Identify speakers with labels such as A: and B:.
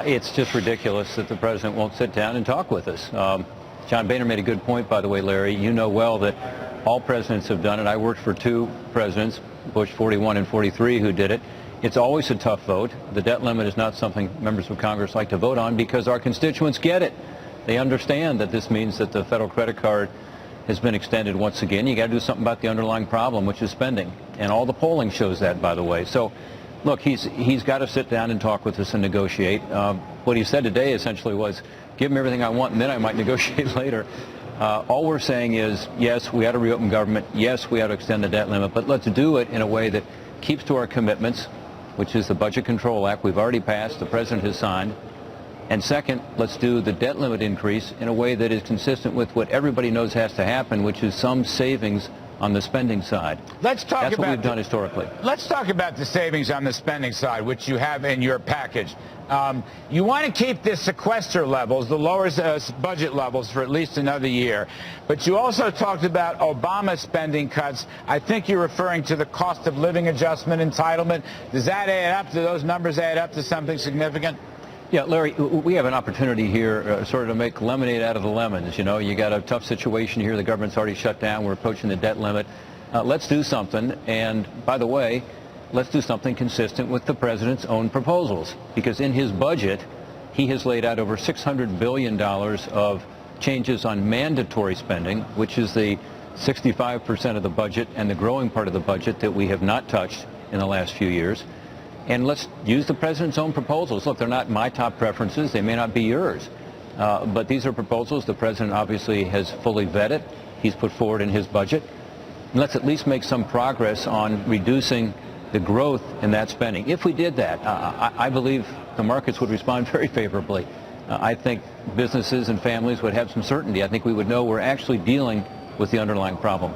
A: It's just ridiculous that the president won't sit down and talk with us. John Boehner made a good point, by the way, Larry. You know well that all presidents have done it. I worked for two presidents, Bush 41 and 43, who did it. It's always a tough vote. The debt limit is not something members of Congress like to vote on because our constituents get it. They understand that this means that the federal credit card has been extended once again. You got to do something about the underlying problem, which is spending. And all the polling shows that, by the way. So, look, he's got to sit down and talk with us and negotiate. What he said today essentially was, give him everything I want and then I might negotiate later. All we're saying is, yes, we ought to reopen government. Yes, we ought to extend the debt limit. But let's do it in a way that keeps to our commitments, which is the Budget Control Act we've already passed, the president has signed. And second, let's do the debt limit increase in a way that is consistent with what everybody knows has to happen, which is some savings on the spending side.
B: That's what we've done
A: historically.
B: Let's talk about the savings on the spending side, which you have in your package. You want to keep the sequester levels, the lower budget levels, for at least another year. But you also talked about Obama spending cuts. I think you're referring to the cost of living adjustment entitlement. Does that add up? Do those numbers add up to something significant?
A: Yeah, Larry, we have an opportunity here sort of to make lemonade out of the lemons. You know, you got a tough situation here. The government's already shut down. We're approaching the debt limit. Let's do something. And by the way, let's do something consistent with the president's own proposals. Because in his budget, he has laid out over $600 billion of changes on mandatory spending, which is the 65% of the budget and the growing part of the budget that we have not touched in the last few years. And let's use the president's own proposals. Look, they're not my top preferences. They may not be yours. But these are proposals the president obviously has fully vetted. He's put forward in his budget. And let's at least make some progress on reducing the growth in that spending. If we did that, I believe the markets would respond very favorably. I think businesses and families would have some certainty. I think we would know we're actually dealing with the underlying problem.